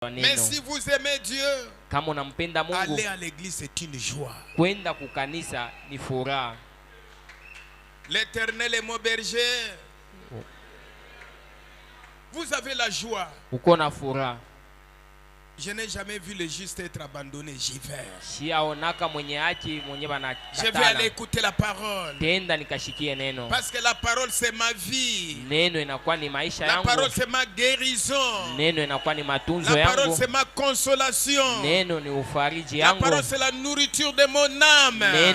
Mais si vous aimez Dieu, aller à l'église c'est une joie. L'Éternel est mon berger. Vous avez la joie. Je n'ai jamais vu le juste être abandonné. J'y vais. Je vais aller écouter la parole. Parce que la parole c'est ma vie. La parole c'est ma guérison. La parole c'est ma consolation. La parole c'est la nourriture de mon âme. Et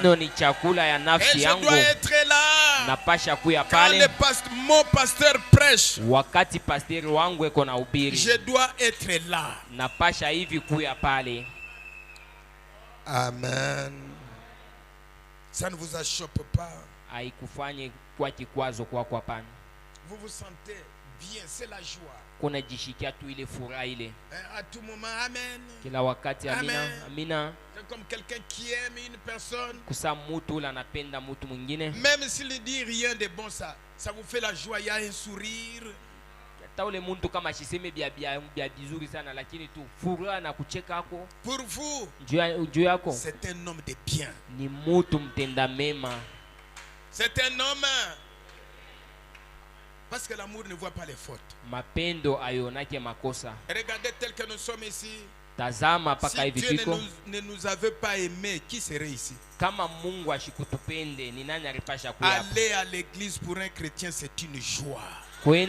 je dois être là. Quand mon pasteur prêche, je dois être là. Amen. Ça ne vous achoppe pas. Vous vous sentez bien, c'est la joie. À tout moment, amen. Amen. C'est comme quelqu'un qui aime une personne. Même s'il ne dit rien de bon, ça vous fait la joie, il y a un sourire. Pour vous, c'est un homme de bien. C'est un homme. Parce que l'amour ne voit pas les fautes. Regardez tel que nous sommes ici. Si Dieu ne nous avait pas aimés, qui serait ici? Aller à l'église pour un chrétien, c'est une joie. Peu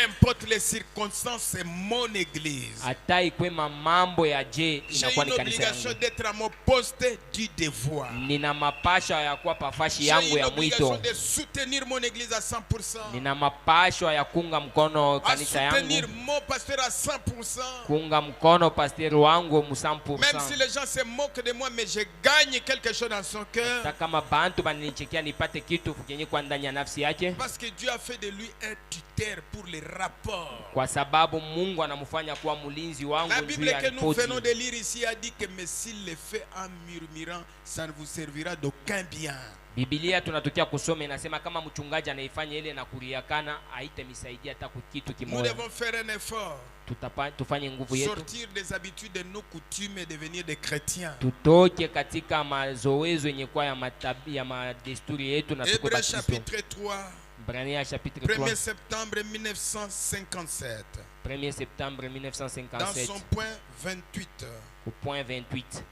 importe les circonstances, c'est mon église. J'ai une obligation d'être à mon poste du devoir. J'ai une obligation de soutenir mon église à 100%. À soutenir mon pasteur à 100%. Même si les gens se moquent de moi, mais je gagne quelque chose dans son cœur. Parce que Dieu a fait de lui un tuteur pour les rapports. La Bible que nous venons de lire ici a dit que mais s'il le fait en murmurant, ça ne vous servira d'aucun bien. Biblia tunatokea kusoma inasema kama mchungaji anaifanya ile na kuriakana haitamsaidia hata kwa kitu kimoja. Nous devons faire un effort. Tufanye nguvu yetu. Sortir des habitudes de nos coutumes et devenir des chrétiens. Tutoke katika mazoezo yenye kwa ya matabia madesturi yetu na tuko Hébreux chapitre 3. Ibrania chapitre 3. 1er septembre 1957. 1er septembre 1957. Dans son point 28. Au point 28.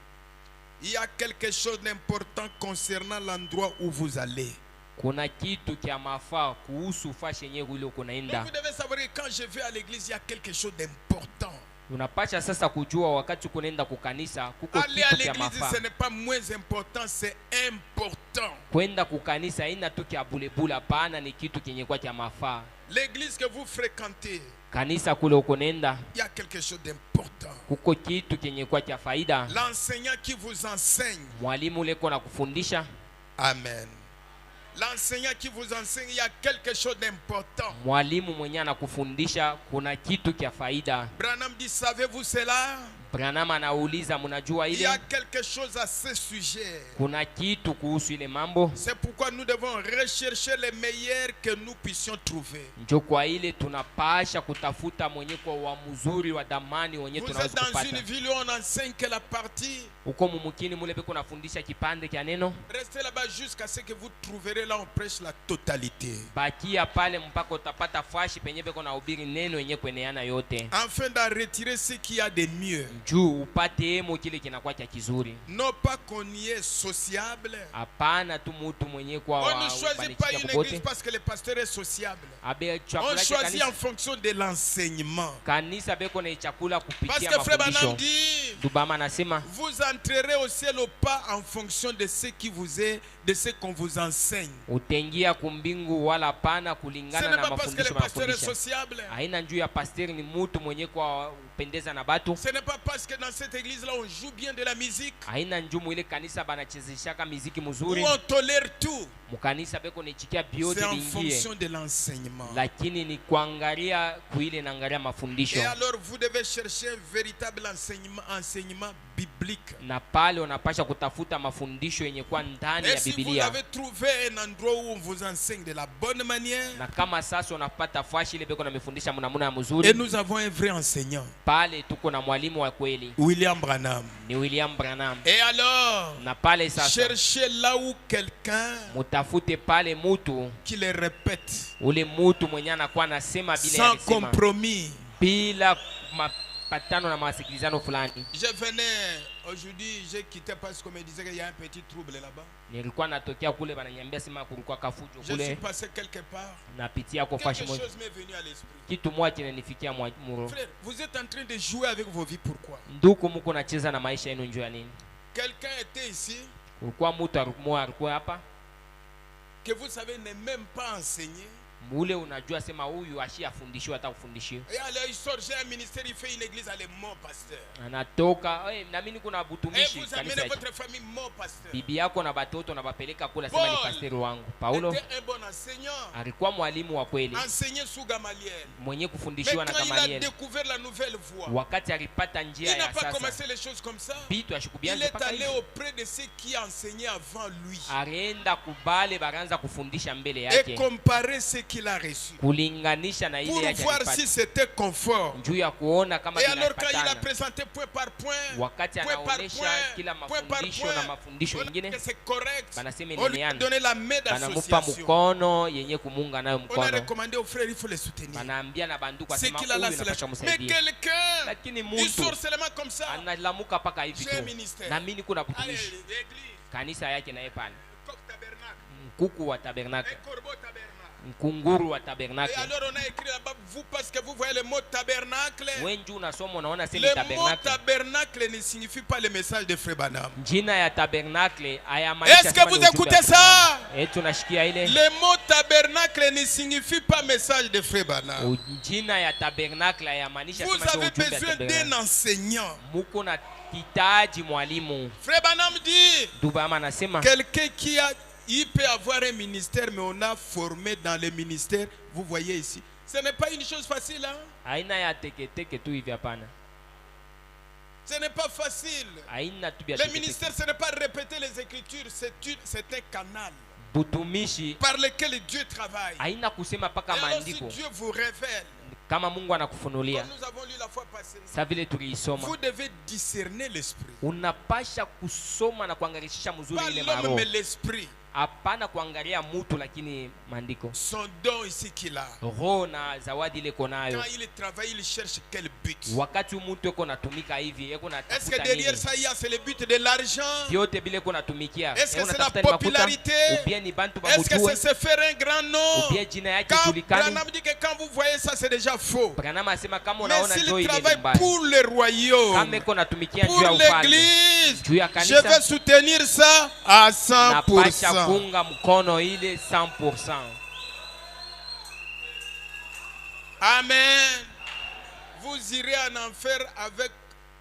Il y a quelque chose d'important concernant l'endroit où vous allez. Vous devez savoir que quand je vais à l'église, il y a quelque chose d'important. Aller à l'église, ce n'est pas moins important, c'est important. L'église que vous fréquentez, il y a quelque chose d'important. L'enseignant qui vous enseigne. Amen. L'enseignant qui vous enseigne, il y a quelque chose d'important. Branham dit, savez-vous cela? Il y a quelque chose à ce sujet. C'est pourquoi nous devons rechercher les meilleurs que nous puissions trouver. Vous êtes dans une ville où on enseigne que la partie. Restez là-bas jusqu'à ce que vous trouverez là où on prêche la totalité. Afin d'en retirer ce qu'il y a de mieux. Non pas qu'on y est sociable. On ne choisit pas une église parce que le pasteur est sociable. On choisit en fonction de l'enseignement. Parce que Frère Branham dit, vous entrerez au ciel ou pas en fonction de ce qui vous est, de ce qu'on vous enseigne. Ce n'est pas parce que le pasteur est sociable. Ce n'est pas parce que dans cette église-là, on joue bien de la musique. Haina njumu ile kanisa banachezeshaka muziki Où mzuri. on tolère tout. Mukanisa beko nichikia biote C'est en bingie. fonction de l'enseignement. Lakini ni kuangalia kuile na angalia mafundisho. Et alors vous devez chercher un véritable enseignement biblique. Na pale unapasha kutafuta mafundisho yenye kwa ndani ya Et si Biblia. vous avez trouvé un endroit où on vous enseigne de la bonne manière. Na kama sasa unapata fashi ile beko na mifundisha mnamuna ya Et mzuri. nous avons un vrai enseignant. Pale tuko na mwalimu wa kweli. William Branham. Ni William Branham. Et alors, Na pale sasa cherchez là où quelqu'un mutafute pale mutu qui le répète ule mutu mwenye anakuwa anasema bila sans alisema, compromis. bila mapatano na masikilizano fulani. Je venais aujourd'hui, j'ai quitté parce qu'on me disait qu'il y a un petit trouble là-bas. Nilikuwa natokea kule bananiambia sema kulikuwa kafujo Je suis kule, passé quelque part. napitia kwa fashi Quelque moja, chose m'est venu à l'esprit. kitu moja kinanifikia muro. Frère, vous êtes en train de jouer avec vos vies. Pourquoi? Nduku muko nacheza na maisha yenu njoo ya nini? Quelqu'un était ici Kulikuwa mtu alikuwa hapa que vous savez n'est même pas enseigné. mule, unajua sema huyu ashiyafundishiwa hata kufundishiwa. Et alors il sort, j'ai un ministère, il fait une église, allez, mon pasteur. Anatoka na mimi kuna Et butumishi vous amenez kanisa, votre famille, mon pasteur. bibi yako na batoto na bapeleka kula, sema ni pasteri wangu. Paulo Était un bon enseignant. alikuwa mwalimu wa kweli Enseigné sous Gamaliel. mwenye Mais kufundishiwa na quand il a Gamaliel. découvert la nouvelle voie, Wakati alipata njia il n'a ya pas sasa, commencé les choses comme ça. bitu Il ashikubianza est paka allé hivi, auprès de ceux qui enseignaient avant lui alienda kubale baranza kufundisha mbele et yake, comparer ce qu'il a reçu kulinganisha na ile pour yake voir alipata, si c'était conforme. juu ya kuona kama Et alors quand il a vinapatana. présenté point par point, Wakati point par anaonesha kila point par mafundisho na mafundisho on a mengine, que c'est correct. banasema On lui a inaneana, donné la main banamupa d'association. mkono yenye kumunga nayo On a mkono, recommandé aux frères, il faut les soutenir. banaambia na banduku C'est asema qu'il a la huyu napasha Mais msaidia, quelqu'un, lakini il muntu sort seulement comme ça. analamuka paka hivi J'ai un tu, ministère. na mimi kuna Allez, butumishi l'église, kanisa yake naye pale, coq tabernacle, mkuku wa tabernacle, un corbeau tabernacle. mkunguru wa Et tabernacle. alors on a écrit là-bas, vous, parce que vous voyez le mot tabernacle. Wengi unasoma unaona sema Le mot tabernacle, tabernacle ne signifie pas le message de Frère Branham. jina ya tabernacle hayamaanisha. Est-ce que vous écoutez ça? Tunashikia ile Le mot tabernacle ne signifie pas message de Frère Branham. jina ya tabernacle hayamaanisha Vous sema avez ujumbe ya besoin d'un tabernacle. enseignant. Muko na hitaji mwalimu. Frère Branham dit, Dubama anasema quelqu'un qui a, il peut avoir un ministère, mais on a formé dans le ministère. Vous voyez ici. Ce n'est pas une chose facile. Hein? aina ya teketeke tu hivi hapana, Ce n'est pas facile. aina tu bia Le teketeke. ministère, ce n'est pas répéter les Écritures. C'est un canal Butumishi par lequel Dieu travaille. aina kusema Et paka alors, si maandiko, Dieu vous révèle, kama Mungu anakufunulia comme nous avons lu la fois passée, sa vile tuliisoma, vous devez discerner l'esprit. unapasha kusoma na kuangarisha mzuri Pas ile l'homme, maroho, mais l'esprit. hapana kuangalia mutu, lakini maandiko, Son don ici qu'il a. roho na zawadi ile iko nayo. Quand il travaille, il cherche quel but. Wakati mutu eko natumika hivi, eko Est-ce que natafuta derrière nini? ça, il y a c'est le but de l'argent? Vyote bile eko natumikia, Est-ce que eko c'est la natafuta ni makuta, popularité? ubia ni bantu Est-ce que bamujue, c'est se faire un grand nom? ubia jina yake Quand julikane. Branham dit que quand vous voyez ça, c'est déjà faux. Branham asema kama Mais unaona s'il njoo ile travaille ni mbaya. pour le royaume, Kama eko natumikia pour juu ya ufalme, l'église, juu ya je kanisa, vais soutenir ça à napasha 100%. kunga mkono ile 100%. Amen. Vous irez en enfer avec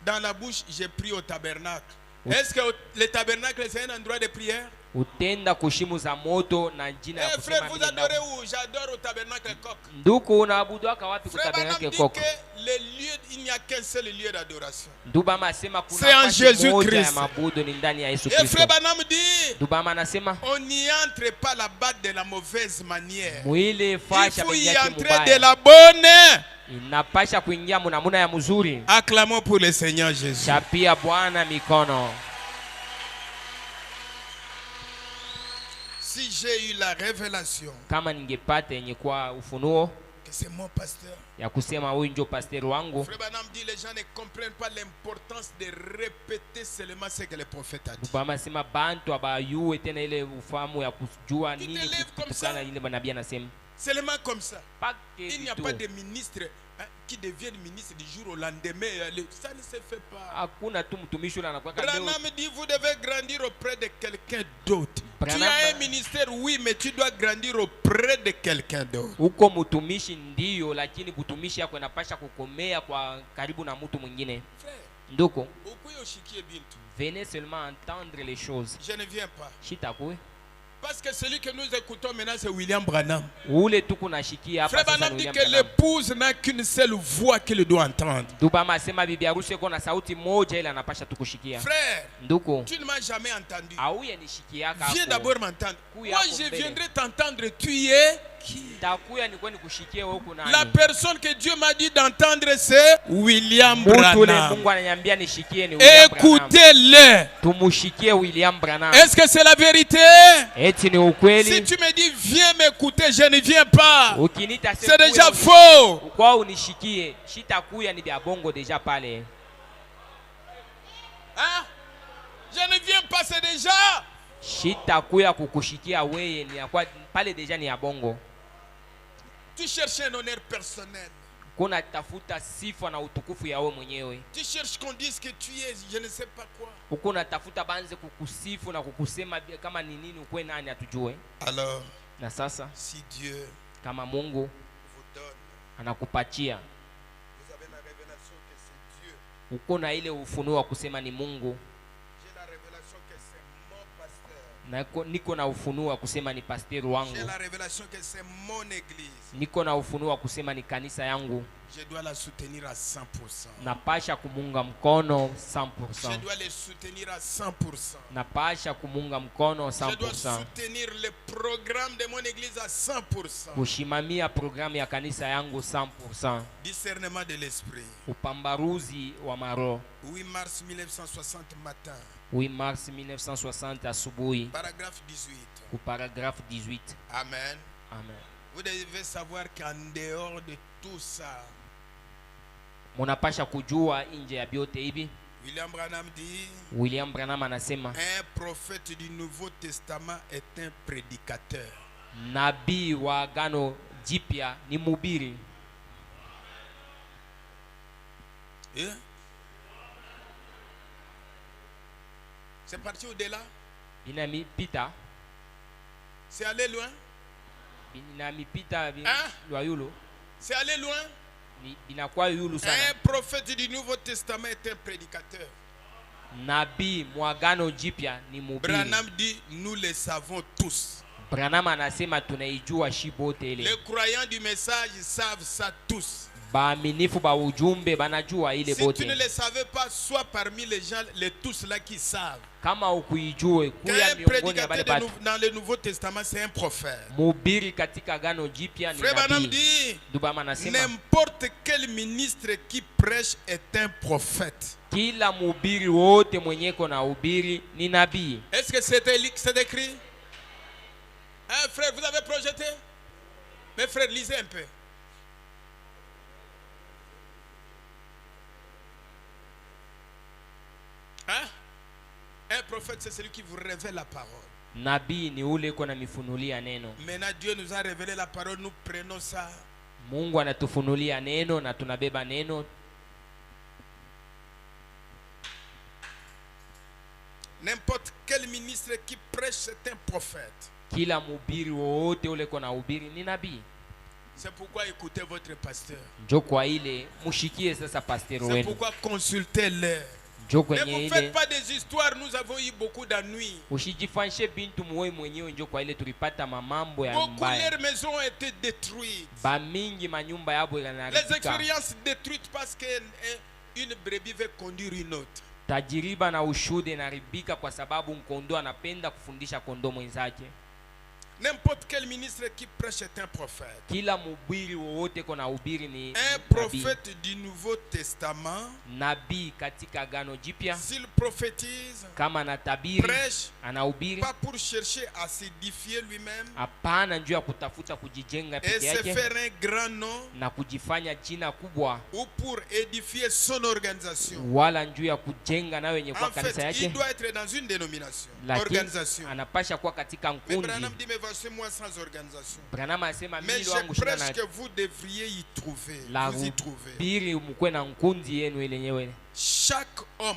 dans la bouche, j'ai pris au tabernacle. Est-ce que le tabernacle c'est un endroit de prière? Utenda kushimu za moto na jina ya Eh frère, kusema vous vile adorez ndao. où? J'adore au tabernacle coq. Nduku unaabudu wapi Frère Branham kutabernacle dit koko? que le lieu, il n'y a qu'un seul lieu d'adoration. Ndubama asema kuna C'est en nafasi Jésus moja ya Christ. mabudu ni ndani ya Yesu Et Kristo. frère Branham dit, Ndubama anasema on n'y entre pas là-bas de la mauvaise manière. mwile Il fasha faut y bengiake entrer de mubaya. la bonne. Inapasha kuingia munamuna ya mzuri. Acclamons pour le Seigneur Jésus. Chapia Bwana mikono. Si j'ai eu la révélation Kama ningepata yenye kwa ufunuo que c'est mon pasteur, ya kusema huyu ndio pasteri wangu, Frère Branham dit les gens ne comprennent pas l'importance de répéter seulement ce que le prophète a dit. Ndubama asema bantu abayue tena ile ufahamu ya kujua Tu te nini lèves comme kutokana ça. ile manabii anasema. Seulement comme ça. Pake Il n'y a vitu. pas de ministre qui deviennent ministre du jour au lendemain. Ça ne se fait pas. Hakuna tu mtumishi ule anakuwa leo. Branham dit vous devez grandir auprès de quelqu'un d'autre. Tu Branham- as un ministère, oui, mais tu dois grandir auprès de quelqu'un d'autre. Uko mtumishi ndio, lakini mtumishi yako inapasha kukomea kwa karibu na mtu mwingine. Frère, Ndoko. Venez seulement entendre les choses. Je ne viens pas. Shitakui. Parce que celui que nous écoutons maintenant, c'est William Branham. Frère Branham dit que l'épouse n'a qu'une seule voix qu'il doit entendre. Frère, tu ne m'as jamais entendu. Viens d'abord m'entendre. Moi, je viendrai t'entendre. Tu es qui? La personne que Dieu m'a dit d'entendre, c'est William Branham. Écoutez-le. Est-ce que c'est la vérité? Si tu me dis viens m'écouter, je ne viens pas. C'est déjà faux. Hein? Je ne viens pas, c'est déjà. Tu cherches un honneur personnel. Tu cherches qu'on dise que tu es je ne sais pas quoi. Alors, si Dieu vous donne, vous avez la révélation que c'est Dieu. J'ai la révélation que c'est mon pasteur. Niko na ufunuo wa kusema ni pasteri wangu. J'ai la révélation que c'est mon église. Niko na ufunuo wa kusema ni kanisa yangu. Je dois la soutenir à 100%. Napasha kumunga mkono 100%. Je dois les soutenir à 100%. Napasha kumunga mkono 100%. Je dois soutenir le programme de mon église à 100%. Kushimamia programu ya kanisa yangu 100%. Discernement de l'esprit. Upambaruzi wa maroho. 8 mars 1960 matin. 8 mars 1960 asubuhi. Paragraphe 18. Au paragraphe 18. Amen. Amen. Vous devez savoir qu'en dehors de tout ça, munapasha kujua nje ya vyote hivi. William Branham anasema un prophète du Nouveau Testament est un prédicateur. Nabii wa Agano Jipya ni mhubiri. C'est parti au-delà. Inamipita. C'est allé loin. Inamipita loyulo. C'est allé loin. Un prophète du Nouveau Testament est un prédicateur. Nabii mwagano jipya ni mhubiri. Branham dit nous le savons tous. Branham anasema tunaijua shibote ile. Les croyants du message savent ça tous. Baaminifu ba ujumbe banajua ile bote. Si tu ne le savais pas, sois parmi les gens les tous là qui savent. Kama ukuijue kuya miongoni ya batu. Dans le Nouveau Testament, c'est un prophète. Mhubiri katika Agano Jipya ni nabii. N'importe quel ministre qui prêche est un prophète. Kila mhubiri wote mwenyeko na hubiri ni nabii. Est-ce que c'est écrit? Hein, frère, vous avez projeté? Mes frères, lisez un peu. Hein? Un prophète, c'est celui qui vous révèle la parole. Nabii ni ule uko na mifunulia neno. Maintenant Dieu nous a révélé la parole, nous prenons ça. Mungu anatufunulia neno na tunabeba neno. N'importe quel ministre qui prêche c'est un prophète. Kila mhubiri wote ule uko na hubiri ni nabii. C'est pourquoi écoutez votre pasteur. Njo kwa ile mushikie sasa pasteur wenu. C'est pourquoi consultez-le. Ne vous faites pas des histoires, nous avons eu beaucoup d'ennuis. Beaucoup de leurs maisons ont été détruites. Les expériences détruites parce qu'une brebis veut conduire une autre. Tajiriba na ushuhuda inaribika kwa sababu mkondoo anapenda kufundisha kondoo mwenzake. N'importe quel ministre qui prêche est un prophète. Kila mhubiri wote kona hubiri ni un prophète du Nouveau Testament. Nabii katika Agano Jipya. S'il prophétise, kama anatabiri, prêche, anahubiri, pas pour chercher à s'édifier lui-même, hapana njoo ya kutafuta kujijenga peke yake, et se faire un grand nom, na kujifanya jina kubwa, ou pour édifier son organisation, wala njoo ya kujenga na wenye kwa kanisa yake. Il doit être dans une dénomination, organisation. Anapasha kuwa katika nkundi. C'est moi sans organisation. Mais je prêche que vous devriez y trouver. Vous y trouvez. Chaque homme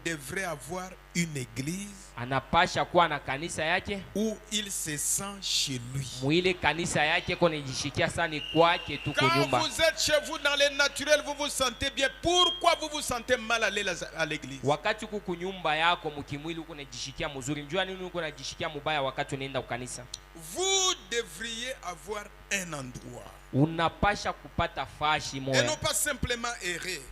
devrait avoir une église anapasha kuwa na kanisa yake où il se sent chez lui. Mwile kanisa yake konejishikia sana kwake tu kwa nyumba. Quand vous êtes chez vous dans le naturel, vous vous sentez bien. Pourquoi vous vous sentez mal aller à l'église? Wakati kuku nyumba yako mkimwili uko unajishikia mzuri, njoo nini uko unajishikia mubaya wakati unaenda kanisa? Vous devriez avoir un endroit. Unapasha kupata fashi moja. Et non pas simplement errer.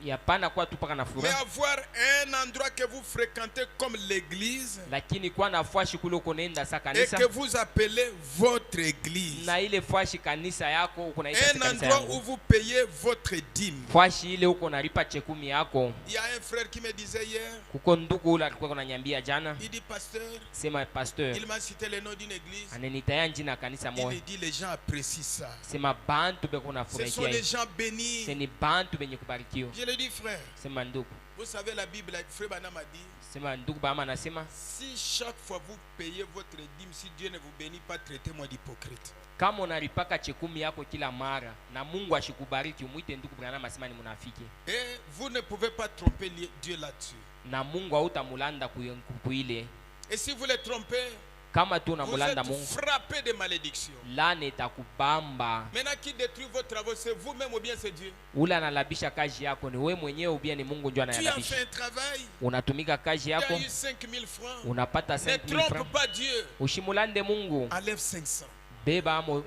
Yapana kwa tu paka na furaha. Mais avoir un endroit que vous fréquentez comme l'église. Lakini kwa na fashi kule uko naenda sa kanisa. Et que vous appelez votre église. Na ile fashi kanisa yako uko naita kanisa. Un endroit où vous payez votre dîme. Fashi ile uko nalipa chekumi yako. Il y a un frère qui me disait hier. Kuko ndugu ule alikuwa ananiambia jana. Il dit pasteur. Sema pasteur. Il m'a cité le nom d'une église. Ananitaya jina kanisa moja. Il dit les gens apprécient ça. Sema bantu beko na furahi. Ce sont les gens bénis. C'est ni bantu benye kubarikiwa. Je le dis frère. Sema ndugu. Vous savez la Bible, frère Banam a dit. Sema ndugu bama anasema. Si chaque fois vous payez votre dîme, si Dieu ne vous bénit pas, traitez-moi d'hypocrite. Kama unalipaka chekumi yako kila mara na Mungu ashikubariki umuite ndugu Branham asema ni munafiki. Et vous ne pouvez pas tromper Dieu là-dessus. Na Mungu hautamulanda kuile. Et si vous le trompez, kama tu unamulanda Mungu, vous êtes frappé de malédiction. Lana itakubamba. Maintenant qui détruit vos travaux, c'est vous-même ou bien c'est Dieu? Ule analabisha kazi yako ni wewe mwenyewe ou bien ni Mungu ndio analabisha. Tu as fait un travail. Unatumika kazi yako. Tu as eu 5000 francs. Unapata 5000 francs. Ne trompe pas Dieu. Ushimulande Mungu. Enlève 500. Beba amo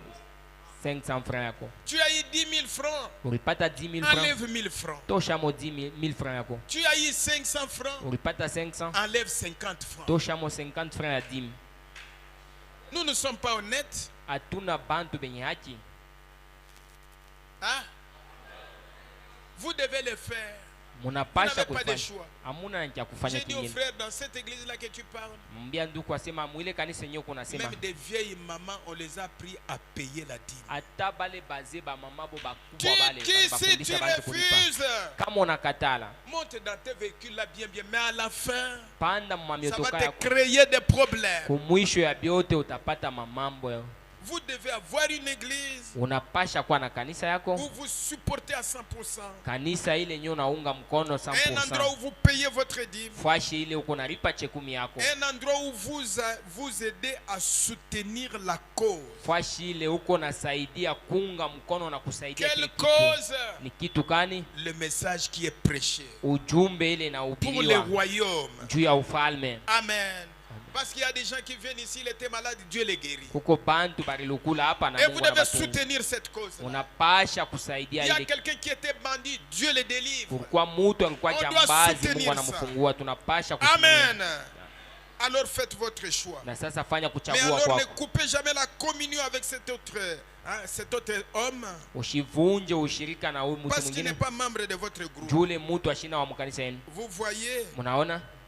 500 francs yako. Tu as eu 10 000 francs. Ulipata 10 000 francs. Enlève 1000 francs. Tosha mo 10 000 francs yako. Tu as eu 500 francs. Ulipata 500. Enlève 50 francs. Tosha mo 50 francs ya 10. Nous ne sommes pas honnêtes. Atuna bantu benye haki. Hein? Vous devez le faire. Vous n'avez pas de choix. J'ai dit aux frères dans cette église là que tu parles. Même des vieilles mamans, on les a pris à payer la dîme. Si tu refuses, monte dans tes véhicules là bien, mais à la fin, ça va te créer des problèmes. Vous devez avoir une église où vous supportez à 100%. Un endroit où vous payez votre dîme. Un endroit où vous aidez à soutenir la cause. Quelle cause? Le message qui est prêché pour le royaume. Amen. Parce qu'il y a des gens qui viennent ici, ils étaient malades, Dieu les guérit. Et vous devez soutenir cette cause. Il y a quelqu'un qui était bandit, Dieu les délivre. On doit soutenir ça. Amen. Alors faites votre choix. Mais alors ne coupez jamais la communion avec cet autre homme. Parce qu'il n'est pas membre de votre groupe. Vous voyez,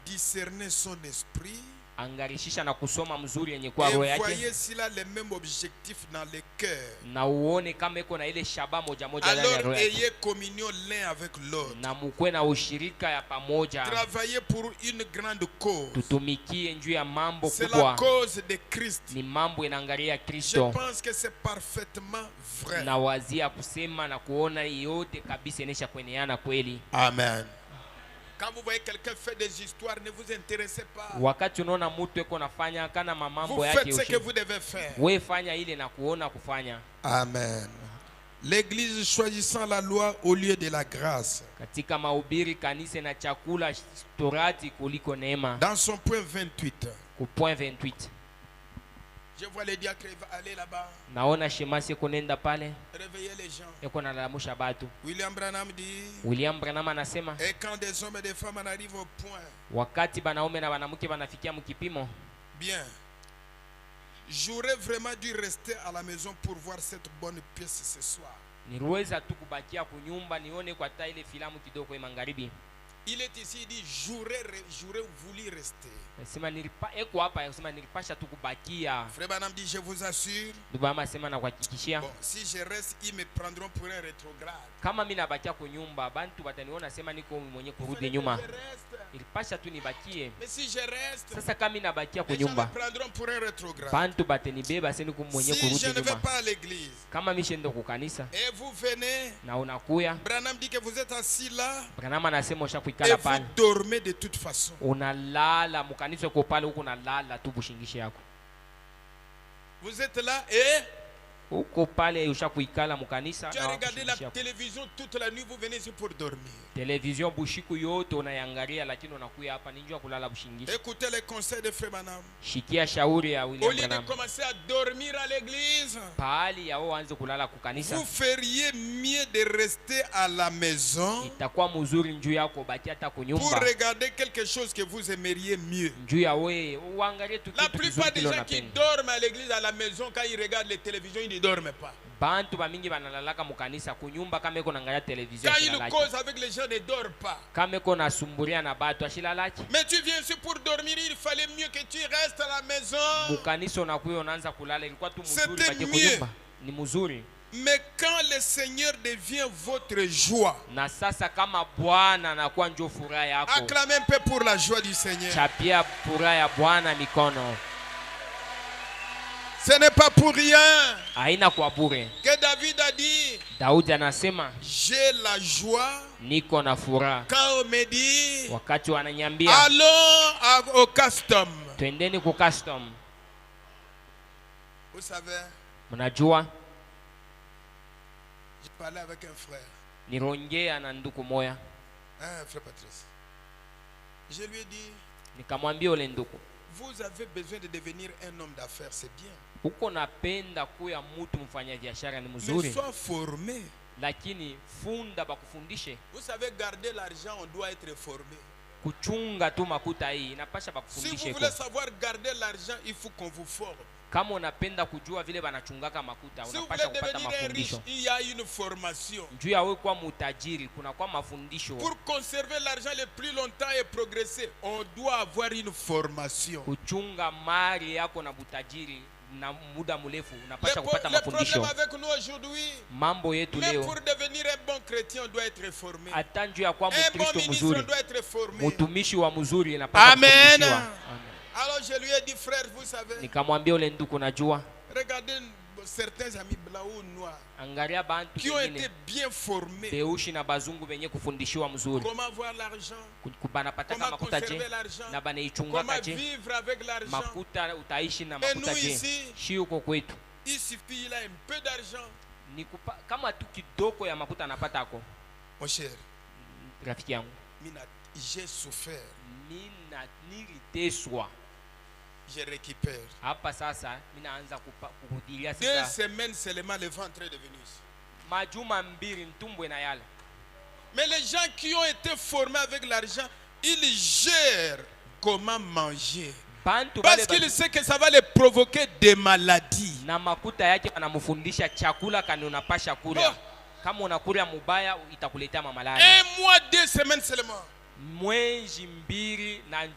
discerner son esprit. Angarishisha na kusoma mzuri yenye kwa roho yake. Voyez s'il a les mêmes objectifs dans le cœur. Na uone kama iko na ile shaba moja moja ndani ya roho yake. Alors ayez communion l'un avec l'autre. Na mkwe na ushirika ya pamoja. Travaillez pour une grande cause. Tutumikie njuu ya mambo kubwa. C'est la cause de Christ. Ni mambo inaangalia Kristo. Je pense que c'est parfaitement vrai. Na wazia kusema na kuona yote kabisa inesha kueneana kweli. Amen. Quand vous voyez quelqu'un faire des histoires, ne vous intéressez pas. Wakati unaona mtu eko nafanya kana mambo yake, vous faites ce que vous devez faire. Wewe fanya ile na kuona kufanya. Amen. L'église choisissant la loi au lieu de la grâce. Katika mahubiri kanisa na chakula torati kuliko neema. Dans son point 28. Ku point 28. Je vois les diacres aller là-bas. Naona shemasi kunenda pale. Réveiller les gens. Eko nalamusha batu. William Branham dit. William Branham anasema. Et quand des hommes et des femmes en arrivent au point. Wakati banaume na banamuke banafikia mkipimo. Bien. J'aurais vraiment dû rester à la maison pour voir cette bonne pièce ce soir. Niruweza tu kubakia kunyumba nione kwa ta ile filamu kidogo magharibi. Il est ici, il dit j'aurais voulu rester. Frère Branham dit je vous assure. Bon, si je reste, ils me prendront pour un rétrograde. Mais si je reste, les gens me prendront pour un rétrograde. Si je ne vais pas à l'église et vous venez, Branham dit que vous êtes assis là. kuikala pale. Et vous dormez de toute façon. Unalala mukanisa uko pale huko unalala tu bushingishi yako. Vous êtes là et uko pale ushakuikala mukanisa. Tu as regardé la télévision toute la nuit, vous venez ici pour dormir. Télévision bushiku yote unayangalia lakini unakuya hapa ninjua kulala bushingishi. Écoutez les conseils de Frère Branham. Shikia shauri ya William Branham. Au lieu de commencer à dormir à l'église, pahali yao anze kulala kukanisa, vous feriez mieux de rester à la maison. Itakuwa mzuri njuu yako baki hata kunyumba. Pour regarder quelque chose que vous aimeriez mieux. Njuu ya wewe uangalie tu kitu. La plupart des gens qui dorment à l'église à la maison quand ils regardent les télévisions, ils ne dorment pas. Bantu bamingi banalalaka mukanisa kunyumba kama iko naangalia television. Quand ils causent avec les gens, ne dort pas. Kama iko nasumbulia na batu ashilalaki. Mais tu viens ici pour dormir, il fallait mieux que tu restes à la maison. Mukanisa unakuwa unaanza kulala, ilikuwa tu mzuri baki kunyumba. Ni mzuri. Mais quand le Seigneur devient votre joie, na sasa kama Bwana anakuwa ndio furaha yako, acclamez un peu pour la joie du Seigneur. Chapia furaha ya Bwana mikono. Ce n'est pas pour rien haina kwa bure que David a dit, Daudi anasema, j'ai la joie niko na furaha quand on me dit, wakati wananyambia allons au custom. Twendeni ku custom. Vous savez, mnajua j'ai parlé avec un frère. Nirongea na ndugu moya. Frère Patrice. Je lui ai dit, nikamwambia ole ndugu, vous avez besoin de devenir un homme d'affaires, c'est bien. Uko napenda kuya mtu mfanya biashara ni mzuri. Mais sois formé. Lakini funda bakufundishe. Vous savez, garder l'argent, on doit être formé. Kuchunga tu makuta hii inapasha bakufundishe. Si vous voulez savoir garder l'argent, il faut qu'on vous forme. Kama unapenda kujua vile banachungaka makuta, unapasha kupata mafundisho. Il y a une formation. Juu ya wewe kuwa mutajiri kuna kwa mafundisho. Pour conserver l'argent le plus longtemps et progresser, on doit avoir une formation. Kuchunga mali yako na butajiri na muda mrefu unapasha kupata mafundisho. Le problème avec nous aujourd'hui, mambo yetu leo, pour devenir un bon chrétien, on doit être formé. Hata njoo ya kuwa Mkristo mzuri, on doit être formé. Mtumishi wa mzuri inapaswa kufundishwa. Amen. Alors je lui ai dit, frère, vous savez, nikamwambia ule ndugu, najua regardez certains amis blancs ou noirs angalia bantu qui ont été bien formés. Beushi na bazungu benye kufundishiwa mzuri. Comment avoir l'argent? Kubanapata makuta je na banaichungaka je. Vivre avec l'argent. Makuta utaishi na makuta je. Shi uko kwetu. Il suffit, il a un peu d'argent. Kama tu kidogo ya makuta anapata ako. Mon cher, rafiki yangu, j'ai souffert. Mina niliteswa. Je récupère. Hapa sasa minaanza kuhudilia sasa. 2 semaines seulement le ventre est devenu. Majuma mbili ntumbo na yala. Mais les gens qui ont été formés avec l'argent, ils gèrent comment manger. Parce qu'ils savent que ça va les provoquer des maladies. Na makuta yake anamfundisha chakula kani unapasha kula. Kama unakula mubaya itakuletea malaria. 1 mois 2 semaines seulement. Mwezi mbili na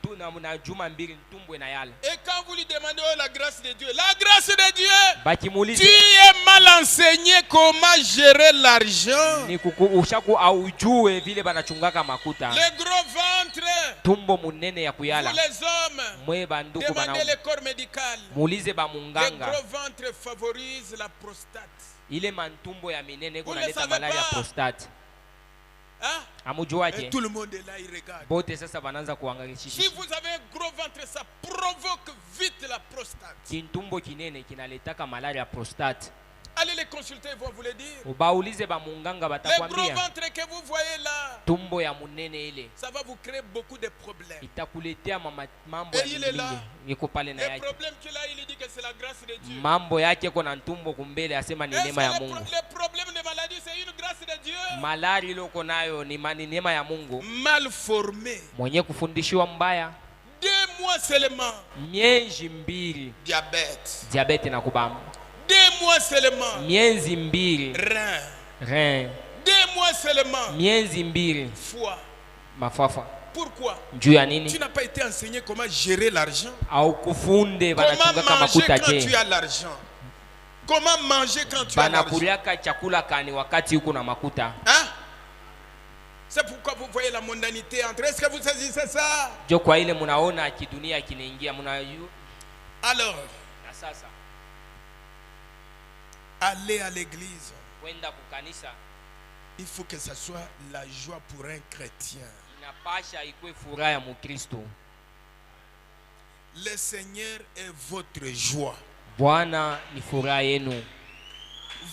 juma mbili ntumbwe na yala. Et quand vous lui demandez la grâce de Dieu, la grâce de Dieu, bakimulize, tu es mal enseigné comment gérer l'argent. Ni ushaku aujue vile banachungaka makuta. Le gros ventre, tumbo munene ya kuyala. Vous les hommes, mwe banduku demandez le corps médical. Muulize ba munganga. Le gros ventre favorise la prostate. Ile mantumbo ya minene kunaleta malaria prostate. Hein? Et tout le monde est là, il regarde. Si vous avez un gros ventre, ça provoque vite la prostate. Allez les consulter, ils vont vous le dire. Le gros ventre que vous voyez là, ça va vous créer beaucoup de problèmes. Et il est là. Le problème qu'il a, il dit que c'est la grâce de Dieu. Le problème de maladie, c'est une grâce de Dieu. Mal formé. 2 mois seulement. Diabète na kubamba. 2 mois seulement. Miezi mbili. Rein. 2 mois seulement. Miezi mbili. Foie. Mafafa. Pourquoi? Tu n'as pas été enseigné comment gérer l'argent. Comment manger quand tu as l'argent? Comment manger quand tu as l'argent? Hein? C'est pourquoi vous voyez la mondanité entre. Est-ce que vous saisissez ça? Alors, aller à l'église, il faut que ça soit la joie pour un chrétien. inapasha ikuwe furaha ya Mkristo. Le Seigneur est votre joie. Bwana ni furaha yenu.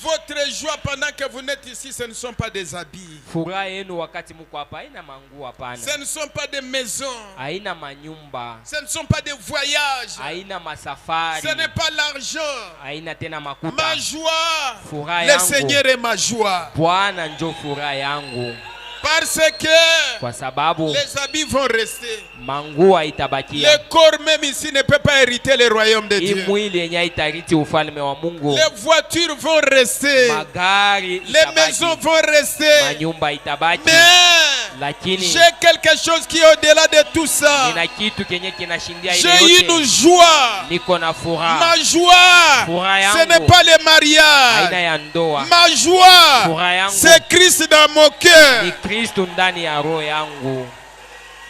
Votre joie pendant que vous n'êtes ici, ce ne sont pas des habits. Furaha yenu wakati mko hapa haina manguo hapana. Ce ne sont pas des maisons. Haina manyumba. Ce ne sont pas des voyages. Haina masafari. Ce n'est pas l'argent. Haina tena makuta. Ma joie. Furaha le yangu. Seigneur est ma joie. Bwana ndio furaha yangu. Parce que kwa sababu les habits vont rester. Manguo haitabakia. Le corps même ici ne peut pas hériter le royaume de Dieu. Mwili yenye haitariti ufalme wa Mungu. Les voitures vont rester. Magari les itabaki. Maisons vont rester. Manyumba itabaki. Mais lakini j'ai quelque chose qui est au-delà de tout ça. Nina kitu kenye kinashindia ile yote. J'ai une joie. Niko na furaha. Ma joie. Ce n'est pas le mariage. Haina ya ndoa. Ma joie. C'est Christ dans mon cœur. Kristo ndani ya roho yangu.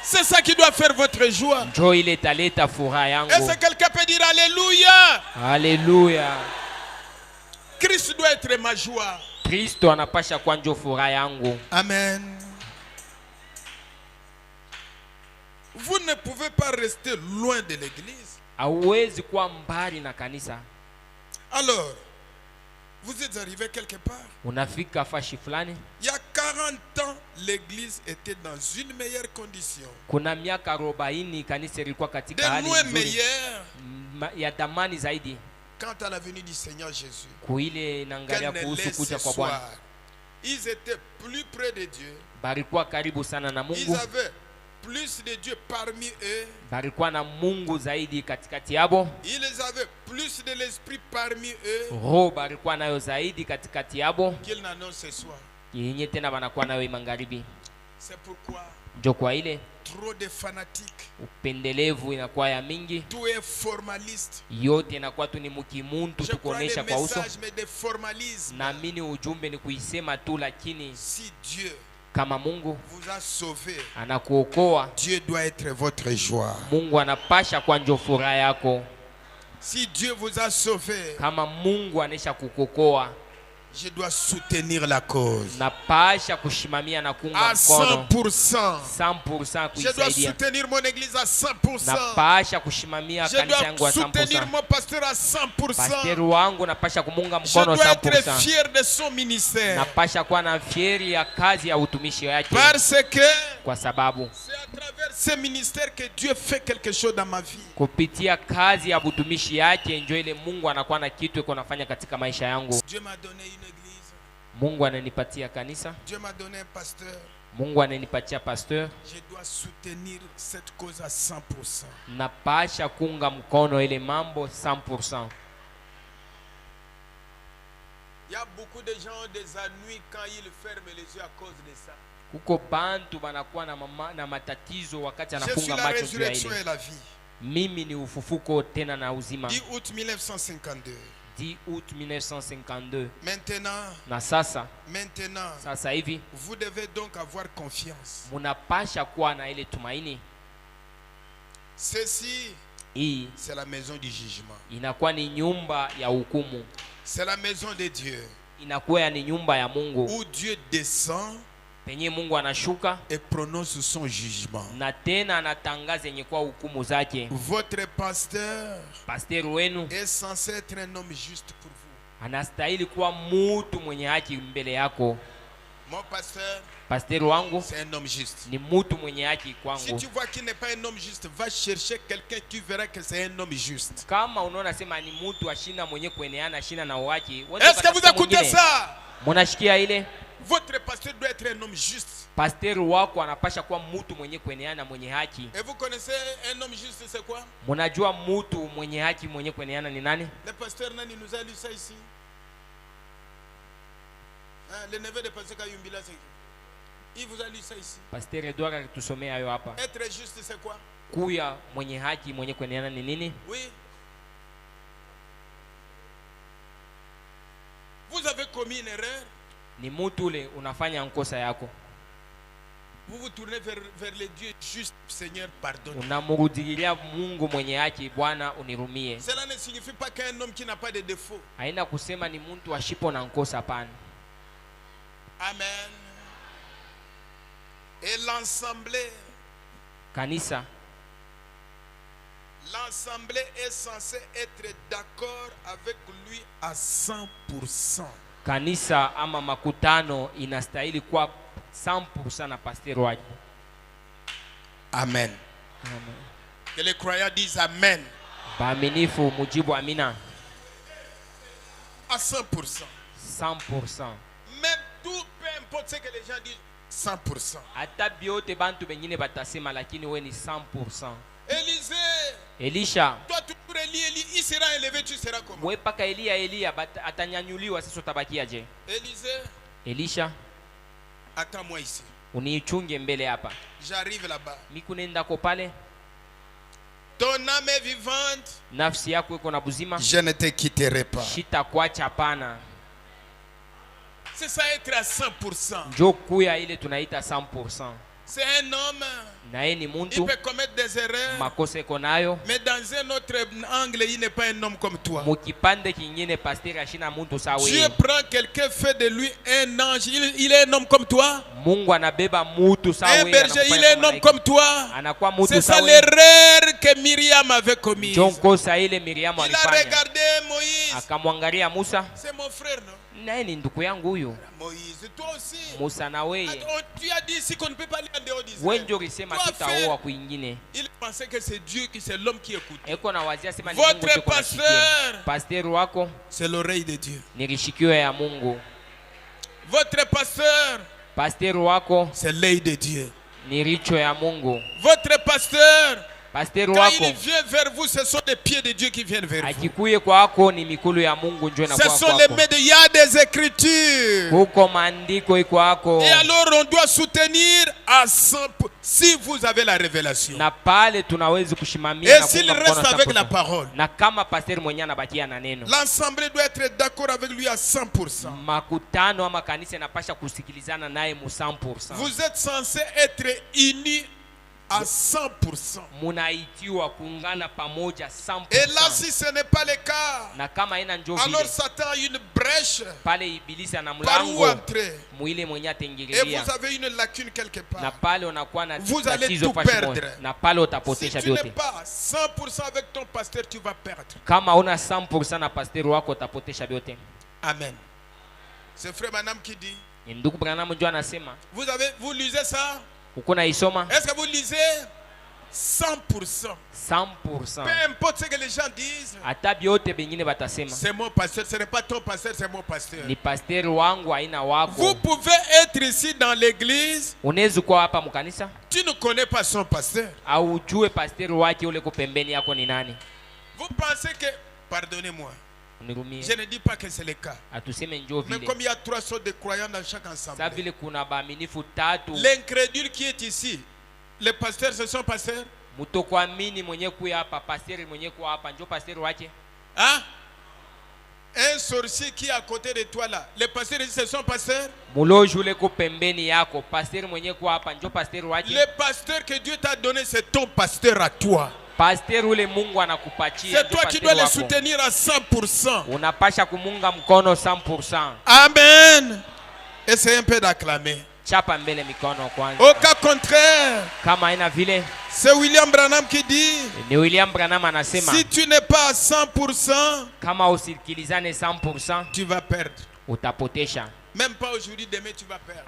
C'est ça qui doit faire votre joie. Njoo ile taleta furaha yangu. Est-ce que quelqu'un peut dire alléluia? Alléluia. Christ doit être ma joie. Kristo anapasha kuwa njoo furaha yangu. Amen. Vous ne pouvez pas rester loin de l'église. Hauwezi kuwa mbali na kanisa. Alors, vous êtes arrivé quelque part. Unafika fashi fulani. Il y a 40 ans, l'église était dans une meilleure condition. Kuna miaka 40 kanisa ilikuwa katika hali nzuri. Ya damani zaidi. Quant à la venue du Seigneur Jésus. Kuile nangalia kuhusu kuja kwa Bwana. Ils étaient plus près de Dieu. Balikuwa karibu sana na Mungu. Ils avaient plus de Dieu parmi eux. Balikuwa na Mungu zaidi katikati yabo. Ils avaient plus de l'esprit parmi eux. Roho balikuwa nayo zaidi katikati yabo. Qu'ils n'en ont ce soir. Yenye tena banakuwa nayo magharibi. C'est pourquoi ndio kwa ile trop de fanatiques. Upendelevu inakuwa ya mingi. Tout est formaliste. Yote inakuwa tu ni mkimuntu tukonesha kwa uso. Naamini ujumbe ni kuisema tu, lakini si Dieu kama Mungu vous a sauvé, anakuokoa, Dieu doit être votre joie. Mungu anapasha kwa njo furaha yako. Si Dieu vous a sauvé, kama Mungu anesha kukokoa, je dois soutenir la cause. Napasha kushimamia na kuunga mkono 100%. 100% Je dois soutenir mon église à 100%. Napasha kushimamia kanisa yangu à 100%. Je dois soutenir mon pasteur à 100%. Pasteur wangu napasha kumunga mkono 100%. Je dois être fier de son ministère. Napasha kuwa na fieri ya kazi ya utumishi wake. Parce que kwa sababu c'est à travers ce ministère que Dieu fait quelque chose dans ma vie. Kupitia kazi ya utumishi yake ndio ile Mungu anakuwa na kitu iko nafanya katika maisha yangu. Dieu m'a donné une église. Mungu ananipatia kanisa. Dieu m'a donné un pasteur. Mungu ananipatia pasteur. Je dois soutenir cette cause à 100%. Napasha kuunga mkono ile mambo 100%. Il y a beaucoup de gens ont des ennuis quand ils ferment les yeux à cause de ça. Kuko bantu banakuwa na matatizo wakati anafunga macho juu ya ile. Je suis la résurrection et la vie. Mimi ni ufufuko tena na uzima. 10 août 1952. 10 août 1952. Maintenant, na sasa hivi vous devez donc avoir confiance. Munapasha kuwa na ile tumaini. Ceci, c'est la maison du jugement. Inakuwa ni nyumba ya hukumu. C'est la maison de Dieu. Inakuwa ni nyumba ya Mungu. Où Dieu descend penye Mungu anashuka et prononce son jugement. Na tena anatangaza yenye kwa hukumu zake. Votre pasteur wenu est censé être un homme juste pour vous. Anastahili kuwa mtu mwenye haki mbele yako. Mon pasteur wangu c'est un homme juste. Ni mtu mwenye haki kwangu. Si tu vois qu'il n'est pas un homme juste, va chercher quelqu'un, tu verras que c'est un homme juste. Kama unaona sema ni mtu ashina mwenye kueneana shina na haki. Est-ce que vous écoutez ça? Munashikia ile? Votre pasteur doit être un homme juste. Pasteur wako anapasha kuwa mtu mwenye kueneana mwenye haki. Et vous connaissez un homme juste, c'est quoi? Munajua mtu mwenye haki mwenye kueneana ni nani? Le pasteur Nani nous a lu ça ici. Le neveu de pasteur Kayumbila, c'est qui? Il vous a lu ça ici. Pasteur Edouard alitusomea hayo hapa. Être juste, c'est quoi? Kuya mwenye haki mwenye kueneana ni nini? Oui. Vous avez commis une erreur. Ni mtu ule unafanya nkosa yako. Vous vous tournez vers le Dieu juste, Seigneur, pardonne. Unamurudilia Mungu mwenye haki, Bwana unirumie. Cela ne signifie pas qu'un homme qui n'a pas de défaut. Haina kusema ni mtu ashipo na nkosa, hapana. Amen. Et l'assemblée. Kanisa. L'assemblée est censée être d'accord avec lui à 100%. Kanisa ama makutano inastahili kuwa 100% na pastor wake. Amen. Amen. Que les croyants disent Amen. Baaminifu mujibu amina. À 100%. 100%. Même tout, peu importe ce que les gens disent, 100%. Hata biote bantu bengine batasema lakini we ni 100%. Élisée. Elisha. Toi toujours Élie, il sera élevé, tu seras comment? Mwe paka Elia atanyanyuliwa, sasa utabakia je? Élisée. Elisha. Attends-moi ici. Unichunge mbele hapa. J'arrive là-bas. Miku nenda ko pale. Ton âme est vivante. Nafsi yako iko na buzima. Je ne te quitterai pas. Sitakuacha hapana. C'est ça être à 100%. Njo kuya ile tunaita 100%. C'est un homme. Il peut commettre des erreurs. Mais dans un autre angle, il n'est pas un homme comme toi. Dieu prend quelqu'un, fait de lui un ange. Il est un homme comme toi. Un berger, il est un homme comme toi. C'est ça l'erreur que Myriam avait commise. Il a regardé Moïse. C'est mon frère, non? Moïse, toi aussi. Tu as dit ici qu'on ne peut pas aller en dehors d'Israël. Il pensait que c'est Dieu, que c'est l'homme qui écoute. Votre pasteur, c'est l'oreille de Dieu. Votre pasteur, c'est l'œil de Dieu. Votre pasteur, quand il vient vers vous, ce sont les pieds de Dieu qui viennent vers vous. Ce sont les mains de Dieu. Il y a des écritures. Et alors on doit soutenir à 100% si vous avez la révélation. Et s'il reste avec la parole, l'assemblée doit être d'accord avec lui à 100%. Vous êtes censé être unis à 100%. Et là, si ce n'est pas le cas, alors Satan a une brèche par où entrer. Et vous avez une lacune quelque part. Vous allez tout perdre. Si tu n'es pas 100% avec ton pasteur, tu vas perdre. Amen. C'est frère Branham qui dit. Vous lisez ça? Est-ce que vous lisez 100%? 100%. Peu importe ce que les gens disent. C'est mon pasteur, ce n'est pas ton pasteur, c'est mon pasteur. Vous pouvez être ici dans l'église. Tu ne connais pas son pasteur. Vous pensez que, pardonnez-moi, je ne dis pas que c'est le cas. Mais comme il y a 3 sortes de croyants dans chaque assemblée, l'incrédule qui est ici, les pasteurs, ce sont pasteurs. Hein? Un sorcier qui est à côté de toi là, les pasteurs ici, ce sont pasteurs. Le pasteur que Dieu t'a donné, c'est ton pasteur à toi. C'est toi qui dois le soutenir à 100%. Amen. Essayez un peu d'acclamer. Au cas contraire, c'est William Branham qui dit, si tu n'es pas à 100%, tu vas perdre. Même pas aujourd'hui, demain tu vas perdre.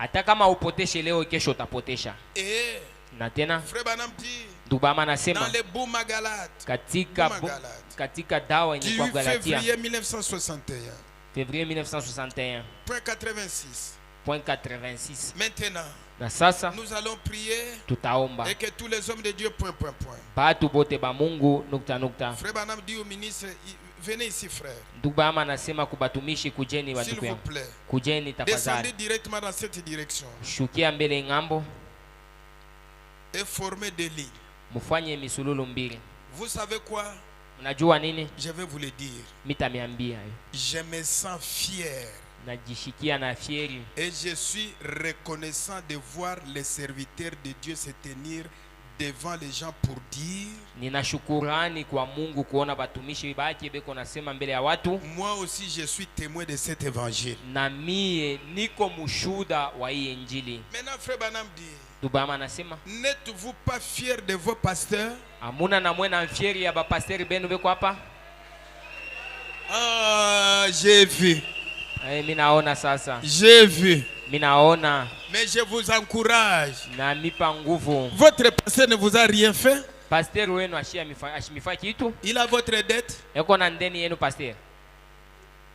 Et frère Branham dit, dans les Boumagalat, du février 1961, point 86. Maintenant, nous allons prier et que tous les hommes de Dieu point. Frère Branham dit au ministre, venez ici frère. S'il vous plaît, descendez directement dans cette direction et formez des lignes. Vous savez quoi? Je vais vous le dire. Je me sens fier. Et je suis reconnaissant de voir les serviteurs de Dieu se tenir devant les gens pour dire, nina shukurani kwa Mungu kuona batumishi bake beko nasema mbele ya watu. Moi aussi je suis témoin de cet évangile. Na mie niko mushuda wa hii injili. Maintenant frère Branham dit, Dubama anasema, n'êtes-vous pas fiers de vos pasteurs? Amuna na mwena fieri ya ba pasteur benu beko hapa? Ah, j'ai vu. Mimi naona sasa. J'ai vu. Mimi naona. Mais je vous encourage. Na mipa nguvu. Votre pasteur ne vous a rien fait? Pasteur wenu ashimifa kitu? Il a votre dette? Eko na ndeni yenu pasteur.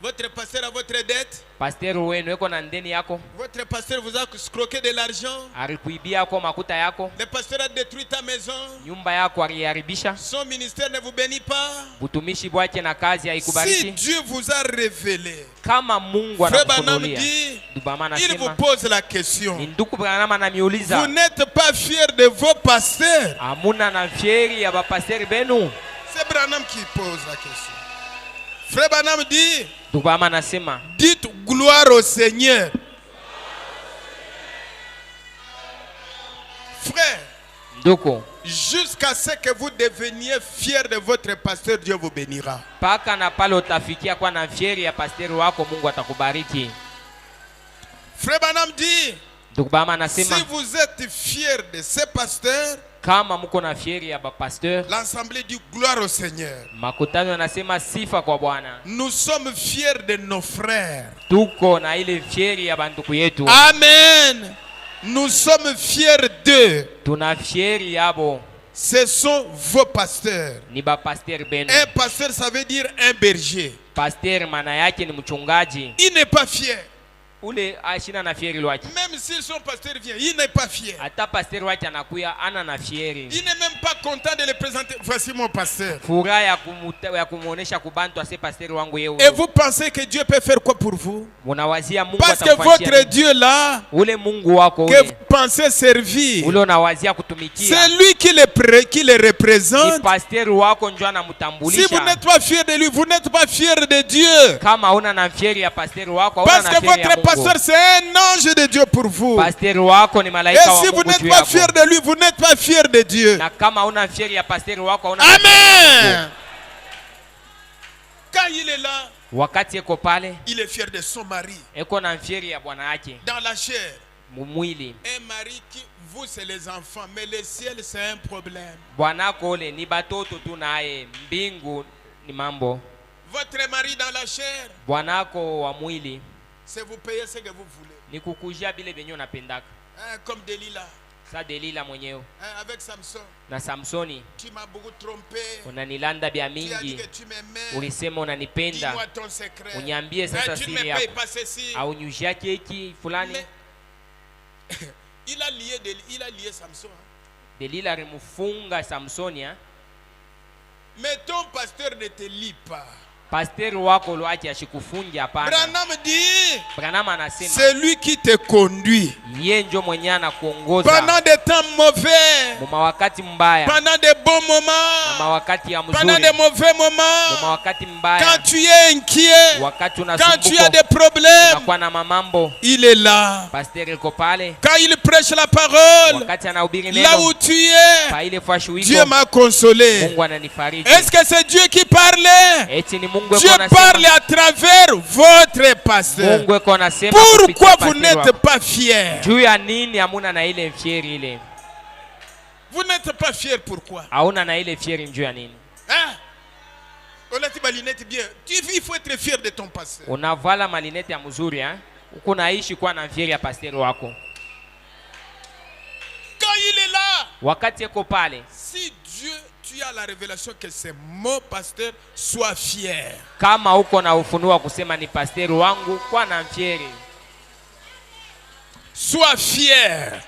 Votre pasteur a votre dette? Pasteur wenu eko na ndeni yako? Votre pasteur vous a escroqué de l'argent? Alikuibia yako makuta yako? Le pasteur a détruit ta maison? Nyumba yako aliharibisha? Son ministère ne vous bénit pas? Butumishi bwake na kazi haikubariki? Si Dieu vous a révélé, kama Mungu anakufunulia, il vous pose la question. Vous n'êtes pas fiers de vos pasteurs? C'est Branham qui pose la question. Frère Branham dit, dites gloire au Seigneur. Frère, jusqu'à ce que vous deveniez fiers de votre pasteur, Dieu vous bénira. Frère Branham dit, si vous êtes fiers de ces pasteurs, l'assemblée dit gloire au Seigneur. Nous sommes fiers de nos frères. Amen. Nous sommes fiers d'eux. Ce sont vos pasteurs. Un pasteur, ça veut dire un berger. Il n'est pas fier. Même si son pasteur vient, il n'est pas fier. Il n'est même pas content de le présenter. Voici mon pasteur. Et vous pensez que Dieu peut faire quoi pour vous? Parce que votre Dieu là, que vous pensez servir, c'est lui qui le représente. Si vous n'êtes pas fier de lui, vous n'êtes pas fier de Dieu. Parce que votre pasteur, c'est un ange de Dieu pour vous. Et si vous n'êtes pas fier de lui, vous n'êtes pas fier de Dieu. Amen. Quand il est là, il est fier de son mari. Dans la chair. Un mari qui, vous c'est les enfants, mais le ciel c'est un problème. Votre mari dans la chair, c'est vous payer ce que vous voulez. Comme Delilah. Avec Samson. Tu m'as beaucoup trompé. Tu as dit que tu m'aimais. Dis-moi ton secret. Tu ne me payes pas ceci. Mais il a lié Samson. Mais ton pasteur ne te lie pas. Branham dit, c'est lui qui te conduit pendant des temps mauvais, pendant des bons moments, pendant des mauvais moments, quand tu es inquiet, quand tu as des problèmes, il est là. Quand il prêche la parole, là où tu es, Dieu m'a consolé. Est-ce que c'est Dieu qui parlait? Dieu parle à travers votre pasteur. Pourquoi vous n'êtes pas fiers? Vous n'êtes pas fiers pourquoi? Hein? Il faut être fier de ton pasteur. Quand il est là, si Dieu, tu as la révélation que c'est mon pasteur, sois fier. Sois fier.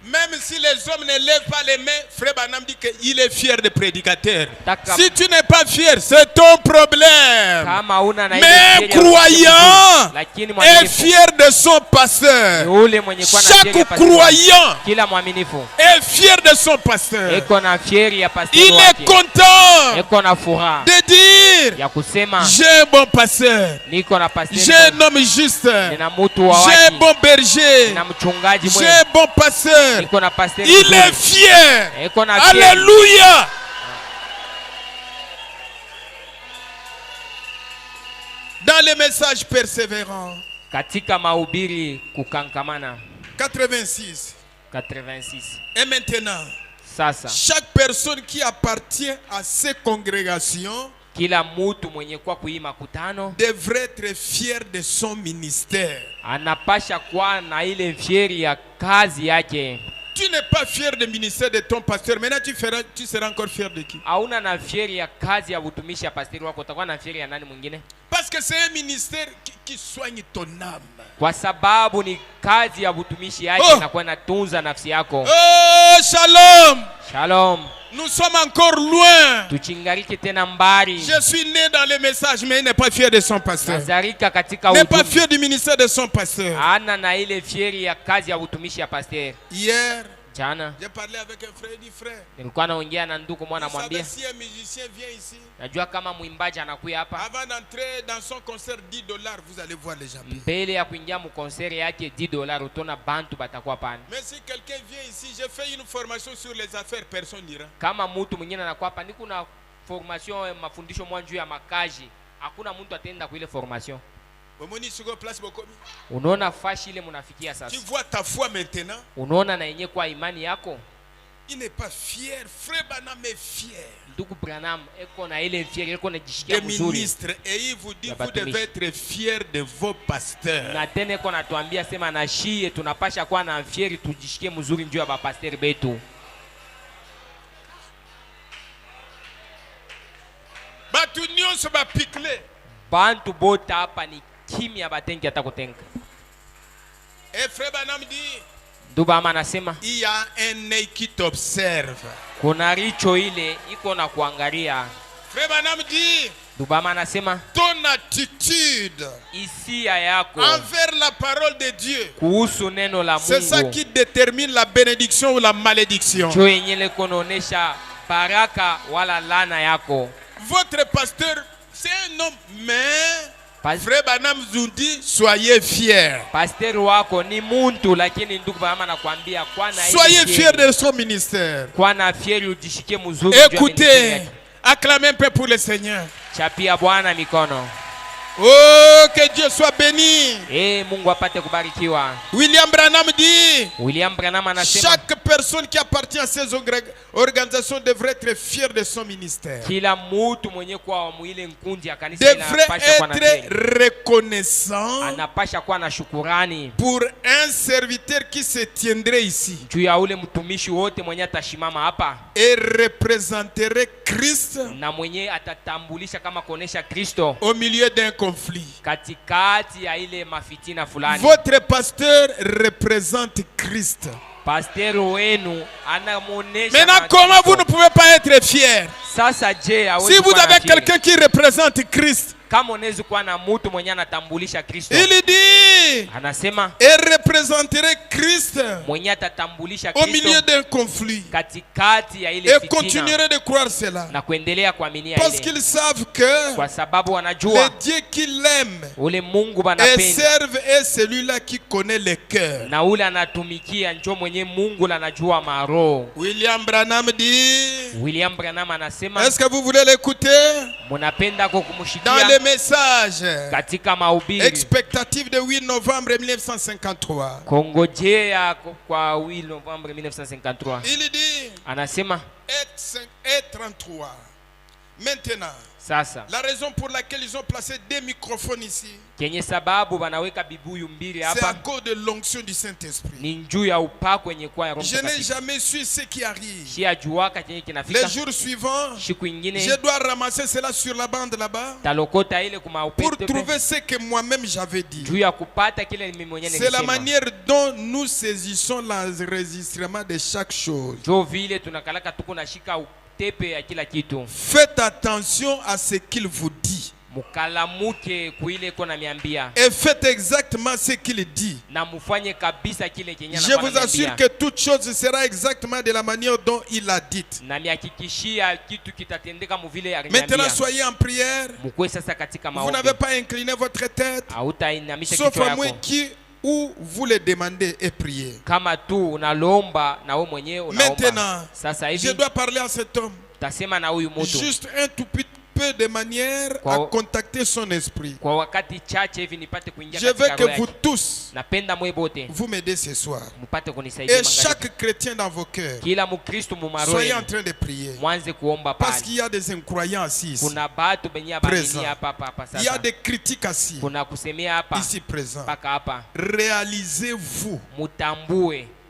Même si les hommes ne lèvent pas les mains, Frère Branham dit qu'il est fier des prédicateurs. Si tu n'es pas fier, c'est ton problème. Mais un croyant est fier de son pasteur. Chaque croyant est fier de son pasteur. Il est content de dire dire, j'ai un bon pasteur, j'ai un homme juste, j'ai un bon berger, j'ai un bon pasteur. Il est fier. Alléluia. Dans les messages persévérants, katika mahubiri kukankamana 86. Et maintenant, sasa, chaque personne qui appartient à ces congrégations kila mtu mwenye kwa kui makutano devrait être fier de son ministère. Anapasha kuwa na ile fieri ya kazi yake. Tu n'es pas fier du ministère de ton pasteur. Maintenant tu seras encore fier de qui? Hauna na fieri ya kazi ya utumishi ya pastori wako, utakuwa na fieri ya nani mwingine? Parce que c'est un ministère qui soigne ton âme. Kwa sababu ni kazi ya utumishi yake na kwa natunza nafsi yako. Shalom. Shalom. Nous sommes encore loin. Tuchingariki tena mbali. Je suis né dans le message, mais il n'est pas fier de son pasteur. Nazarika katika il n'est pas fier du ministère de son pasteur. Ana na ile fieri ya kazi ya utumishi ya pasteur. Hier, jana, j'ai parlé avec un frère, il dit frère, nilikuwa naongea na ndugu mwana mwambia, si un musicien vient ici, najua kama mwimbaji anakuja hapa, avant d'entrer dans son concert $10, vous allez voir les gens. Mbele ya kuingia mu concert yake $10 utona bantu batakuwa pana. Mais si quelqu'un vient ici, j'ai fait une formation sur les affaires, personne n'ira. Kama mtu mwingine anakuwa hapa, niko na formation mafundisho mwanju ya makaji, hakuna mtu atenda kwa ile formation. Unaona fashi ile munafikia sasa. Tu vois ta foi maintenant. Unaona na yenye kwa imani yako. Il n'est pas fier. Frère Branham est fier. Ndugu Branham eko na ile fier, eko na jishikia mzuri. Ministre, et il vous dit vous devez être fier de vos pasteurs. Na tena eko natuambia sema na shie tunapasha kuwa na fieri tujishikie mzuri njoo ya ba pasteur betu. Batu nyonso ba pikle. Bantu bota hapa ni kimya batengi atakutenga. Et frère Branham dit, Dubama anasema il y a un œil qui t'observe. Kuna richo ile iko na kuangalia. Frère Branham dit, Dubama anasema ton attitude hisia yako envers la parole de Dieu, kuhusu neno la Mungu, c'est ça qui détermine la bénédiction ou la malédiction. Jo yenyele kononesha baraka wala lana yako. Votre pasteur, c'est un homme, mais Frère Branham nous dit, soyez fiers. Pasteur wako ni muntu, lakini ndugu Branham anakuambia kwa na soyez fiers de son ministère. Kwa na fieri ujishike mzuri. Écoutez, acclamez un peu pour le Seigneur. Chapia Bwana mikono. Oh, que Dieu soit béni. Mungu apate kubarikiwa. William Branham dit, William Branham anasema chaque personne qui appartient à ces organisations devrait être fière de son ministère. Kila mtu mwenye kwa mwile nkundi ya kanisa devrait être reconnaissant anapasha kuwa na shukurani pour un serviteur qui se tiendrait ici. Juu ya ule mtumishi wote mwenye atashimama hapa et représenterait Christ na mwenye atatambulisha kama kuonesha Kristo au milieu d'un conflit. Katikati ya ile mafitina fulani. Votre pasteur représente Christ. Pasteur wenu anamuonesha. Maintenant, comment vous ne pouvez pas être fier? Sasa je, si vous avez quelqu'un qui représente Christ, kama unaweza kuwa na mtu mwenye anatambulisha Kristo, il dit, anasema et représenterait Christ mwenye atatambulisha Kristo au milieu d'un conflit, katikati ya ile et fitina, continuerait de croire cela, na kuendelea kuaminia parce ile, qu'ils savent que kwa sababu wanajua le Dieu qu'il aime ule Mungu banapenda et serve est celui-là qui connaît le cœur. Na ule anatumikia njo mwenye Mungu anajua maroho. William Branham dit, William Branham anasema, est-ce que vous voulez l'écouter? Munapenda kukumshikia dans le message katika mahubiri expectative de 8 novembre 1953. Kongojea kwa 8 novembre 1953. Il dit, anasema et 33. Maintenant, sasa la raison pour laquelle ils ont placé des microphones ici, kenye sababu banaweka bibuyu mbili hapa, c'est à cause de l'onction du Saint-Esprit. Ni njuu ya upako yenye kwa Roho Je n'ai jamais su ce qui arrive. Les jours suivants, ingine, je dois ramasser cela sur la bande là-bas pour trouver ce que moi-même j'avais dit. C'est la manière dont nous saisissons l'enregistrement de chaque chose. Faites attention à ce qu'il vous dit. Et faites exactement ce qu'il dit. Je vous assure que toute chose sera exactement de la manière dont il l'a dit. Maintenant soyez en prière. Vous n'avez pas incliné votre tête. Sauf à moi qui ou vous le demandez et priez. Maintenant, je dois parler à cet homme. Juste un tout petit peu de manière à contacter son esprit. Je veux que vous tous vous m'aidez ce soir. Et chaque chrétien dans vos cœurs, soyez en train de prier. Parce qu'il y a des incroyants assis ici, présents. Il y a des critiques assis ici présents. Réalisez-vous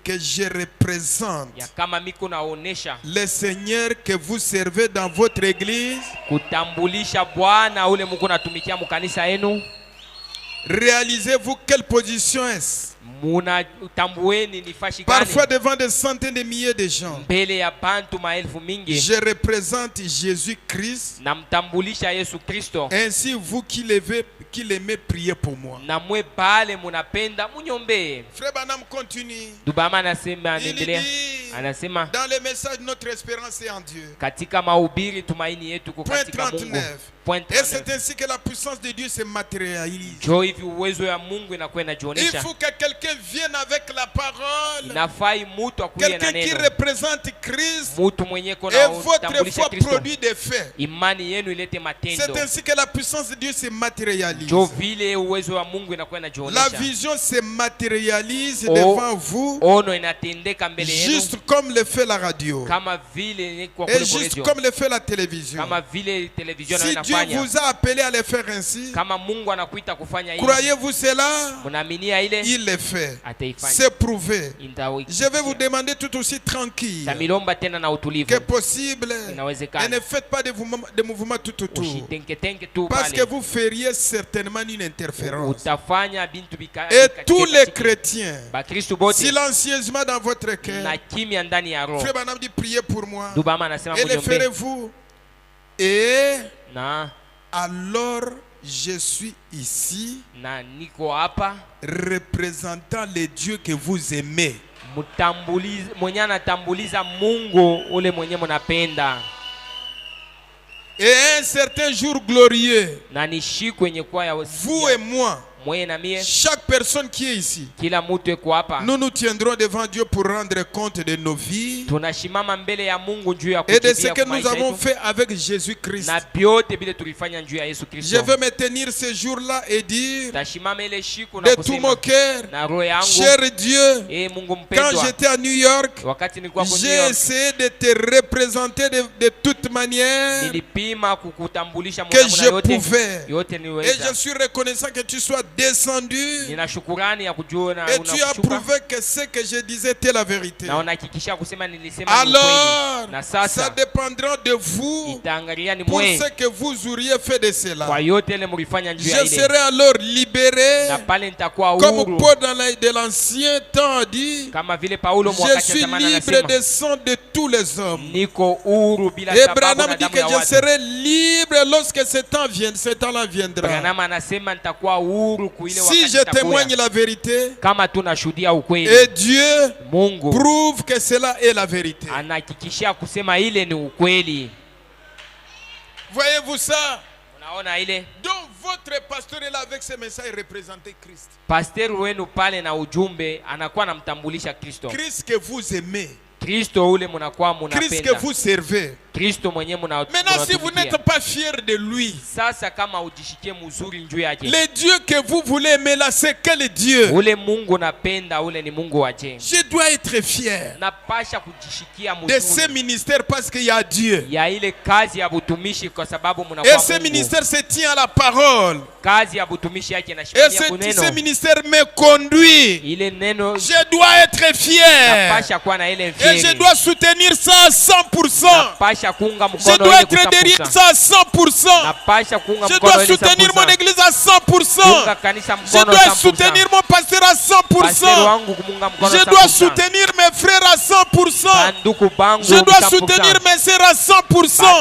que je représente le Seigneur que vous servez dans votre église. Réalisez-vous quelle position est-ce. Parfois devant des centaines de milliers de gens, je représente Jésus-Christ. Ainsi vous qui l'aimez, priez pour moi. Frère Branham continue. Il dit, dans le message, notre espérance est en Dieu. Point 39. Et c'est ainsi que la puissance de Dieu se matérialise. Il faut que quelqu'un vienne avec la parole. Quelqu'un qui représente Christ. Et votre foi produit des faits. C'est ainsi que la puissance de Dieu se matérialise. La vision se matérialise devant vous. Juste comme le fait la radio. Et juste comme le fait la télévision. Si Dieu vous a appelé à le faire ainsi, croyez-vous cela? Il le fait. C'est prouvé. Je vais vous demander tout aussi tranquille que possible, et ne faites pas de mouvements tout autour, parce que vous feriez certainement une interférence. Et tous les chrétiens, silencieusement dans votre cœur, Frère Branham dit priez pour moi, et le ferez-vous. Et alors je suis ici représentant les dieux que vous aimez. Et un certain jour glorieux, vous et moi, chaque personne qui est ici, nous nous tiendrons devant Dieu pour rendre compte de nos vies et de ce que nous avons fait avec Jésus-Christ. Je veux me tenir ce jour-là et dire de tout mon cœur, cher Dieu, quand j'étais à New York, j'ai essayé de te représenter de toute manière que je pouvais. Et je suis reconnaissant que tu sois descendu et tu as prouvé que ce que je disais était la vérité. Alors ça dépendra de vous pour ce que vous auriez fait de cela. Je serai alors libéré, comme Paul de l'ancien temps a dit, je suis libre des sang de tous les hommes. Et Branham dit que je serai libre lorsque ce temps-là viendra. Si je témoigne la vérité, et Dieu prouve que cela est la vérité. Voyez-vous ça? Donc votre pasteur est là avec ce message représenter Christ. Christ que vous aimez. Christ que vous servez. Maintenant, si vous n'êtes pas fier de lui, le Dieu que vous voulez aimer là, c'est quel Dieu? Je dois être fier de ce ministère parce qu'il y a Dieu. Et ce ministère se tient à la parole. Et ce ministère me conduit. Je dois être fier. Et je dois soutenir ça à 100%. Je dois être derrière ça à 100%. Je dois soutenir mon église à 100%. Je dois soutenir mon pasteur à 100%. Je dois soutenir mes frères à 100%. Je dois soutenir mes sœurs à 100%.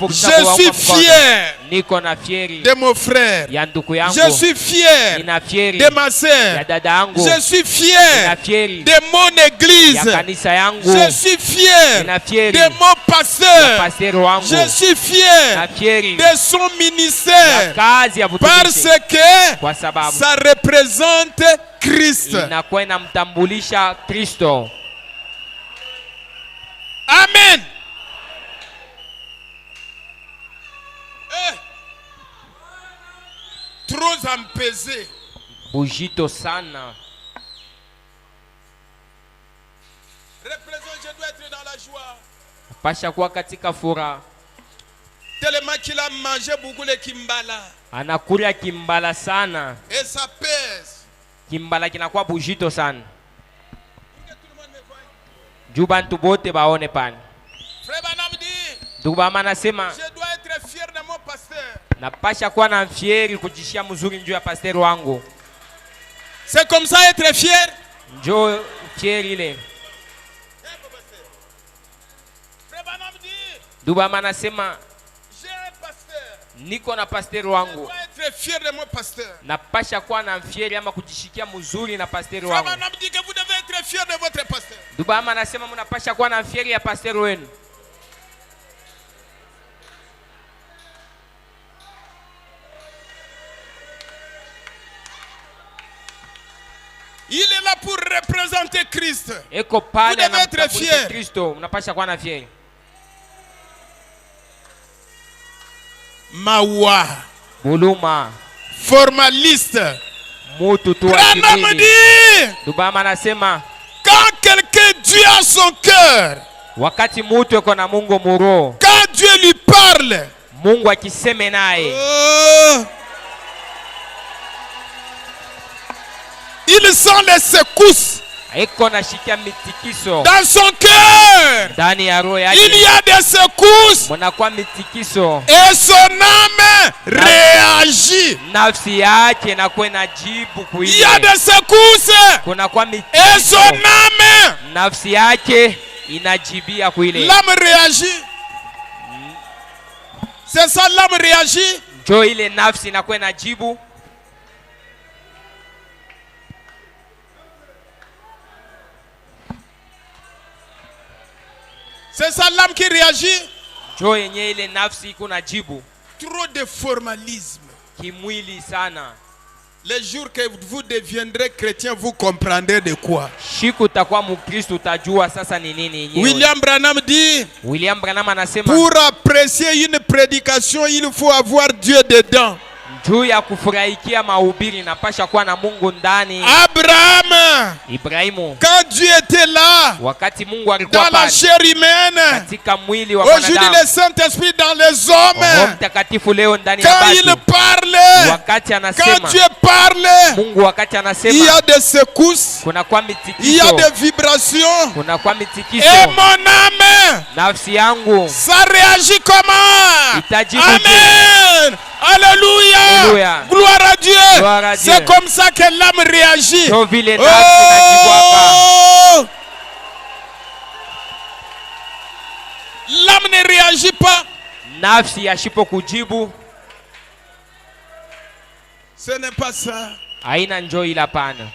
Je suis fier. Niko na fieri de mon frère. ya ndugu yangu. Je suis fier Nina fieri de ma sœur. ya dada yangu. Je suis fier Nina fieri de mon église. ya kanisa yangu. Je suis fier Nina fieri de mon pasteur. ya pasteur wangu. Je suis fier Nina fieri de son ministère. ya kazi ya Parce butumishi. que Kwa sababu ça représente Christ. inakuwa inamtambulisha Kristo. Amen. Trop empesé. Bujito sana. Représente, je dois être dans la joie. Pasha kuwa katika furaha. Tellement qu'il a mangé beaucoup de kimbala. Anakula kimbala sana. Et ça pèse. Kimbala kinakuwa bujito sana. Juu bantu bote baone pani. Frère Branham dit, Ndugu Branham anasema je dois être fier de mon pasteur. napasha kuwa na fieri kujishia mzuri njoo ya pasteur wangu. C'est comme ça être fier. Njoo fieri ile. Frère Branham dit, Ndugu Branham anasema j'ai un pasteur. niko na pasteur Je wangu. dois être fier de mon pasteur. Napasha kuwa na fieri ama kujishikia mzuri na pasteur Frère wangu. Branham dit que vous devez être fier de votre pasteur. Ndugu Branham anasema mnapasha kuwa na fieri ya pasteur wenu. Il est là pour représenter Christ. Eko pale Vous devez être anamtambulisha fier. Kristo, mnapasha kuwa na fieri. Mawa. Buluma, Formaliste. mutu tu wa Branham kimwili. dit, Ndugu Branham anasema quand quelqu'un Dieu a son cœur, wakati mutu eko na Mungu muro, quand Dieu lui parle, Mungu akiseme naye, il sent les secousses eko na shikia mitikiso dans son cœur. ndani ya roho Il yake. y a des secousses Munakuwa mitikiso, et son âme réagit. nafsi yake inakuwa inajibu Il y a kuile. des secousses Kunakuwa et son mitikiso, âme, nafsi yake inajibia kuile. l'âme réagit. C'est ça, l'âme réagit. Njo ile nafsi inakuwa inajibu. C'est ça, l'âme qui réagit. Njo yenye ile nafsi iko najibu Trop de formalisme. kimwili sana. Les jours que vous deviendrez chrétien, vous comprendrez de quoi. Shiku utakuwa Mkristo utajua sasa ni nini yenyewe. William Branham dit, William Branham anasema pour apprécier une prédication, il faut avoir Dieu dedans. juu ya kufurahikia mahubiri napasha kuwa na Mungu ndani. Abraham, Ibrahimu, quand Dieu était là, wakati Mungu alikuwa dans la pale chair humaine, katika mwili wa aujourd'hui mwanadamu, le Saint-Esprit dans les Roho hommes, Mtakatifu leo ndani ya quand il watu, parle, wakati quand anasema Dieu parle, Mungu, wakati il y anasema a des secousses, kunakuwa il y a mitikiso, des vibrations. kunakuwa Et mitikiso. mon âme, Nafsi yangu ça réagit comment? itajibu. Amen. Alléluia. Alléluia. Gloire à Dieu. Gloire à Dieu. C'est comme ça que l'âme réagit. Ndio vile nafsi inajibu. Oh! L'âme ne réagit pas. Nafsi yashipo kujibu, Ce n'est pas ça. haina njoo ila pana.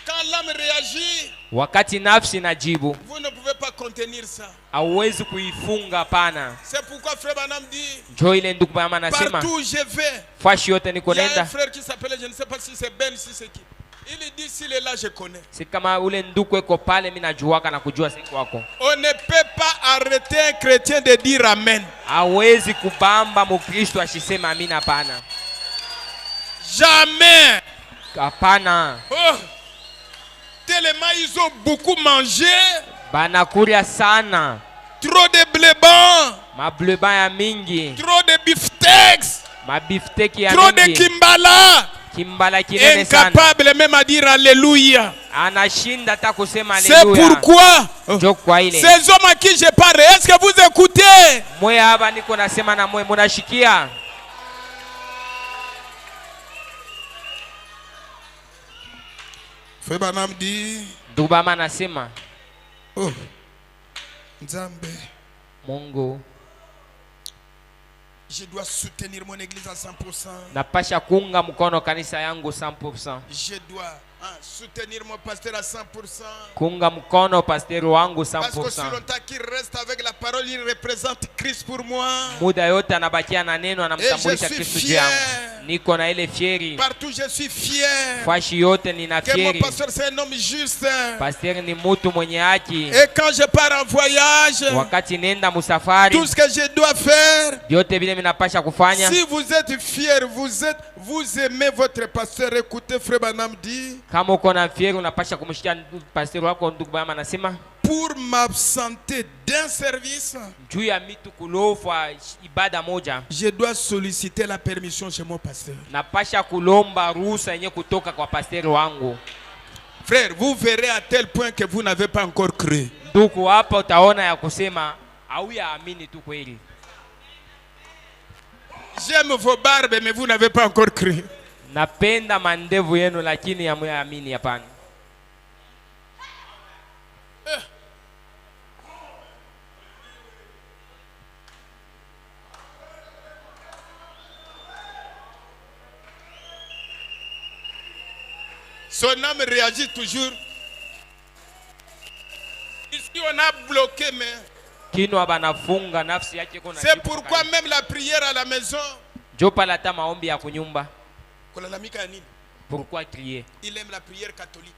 Quand l'âme réagit, Wakati nafsi najibu, vous ne pouvez pas contenir ça. hauwezi kuifunga pana. C'est pourquoi Frère Branham dit, Njoo ile ndugu mama anasema partout où je vais, fashi yote niko il y a un nenda. frère qui s'appelle, je ne sais pas si c'est Ben, si c'est qui. Il dit, s'il est là, je connais. Si kama ule ndugu eko pale, mimi najuaka na kujua siku wako. On ne peut pas arrêter un chrétien de dire Amen. Hawezi kubamba Mkristo ashisema amina, pana. Jamais. Hapana. Oh. Tellement ils ont beaucoup mangé. Banakuria sana. Trop de blé blanc. Mableba ya mingi. Trop de beefsteaks. Mabifteki ya Trop de mingi. kimbala. Kimbala kinene sana. Incapable même à dire Alléluia. Anashinda hata kusema C'est Alléluia. pourquoi Ces hommes à qui je parle, est-ce que vous écoutez? Mwe hapa niko nasema na mwe munashikia. Frère Branham dit, Ndugu mama anasema, oh, Nzambe, Mungu, Je dois soutenir mon église à 100%. Napasha kuunga mkono kanisa yangu 100%. Je dois soutenir mon pasteur à 100%. Kuunga mkono pasteur wangu 100%. Parce que si longtemps qu'il reste avec la parole, il représente Christ pour moi. Muda yote anabakia na neno, anamtambulisha Kristo juu yangu. Niko na ile fieri. Partout je suis fier. Fashi yote nina fieri. Que mon pasteur c'est un homme juste. Pasteur ni mtu mwenye haki. Et quand je pars en voyage, wakati nenda musafari, tout ce que je dois faire, yote vile minapasha kufanya. Si vous êtes fier, vous aimez votre pasteur, écoutez frère Branham dit. Kama uko na fieri unapasha kumshikia pasteur wako. Ndugu Branham anasema, pour m'absenter d'un service, juu ya mitu kulofwa ibada moja, je dois solliciter la permission chez mon pasteur. Napasha kulomba ruhusa yenye kutoka kwa pasteur wangu. Frère, vous verrez à tel point que vous n'avez pas encore cru. Ndugu, hapa utaona ya kusema au ya amini tu kweli. J'aime vos barbes mais vous n'avez pas encore cru. Napenda mandevu yenu lakini hamuamini. Hapana. Son âme réagit toujours. Ici on a bloqué mais c'est pourquoi même la prière à la maison. Pourquoi crier? Il aime la prière catholique.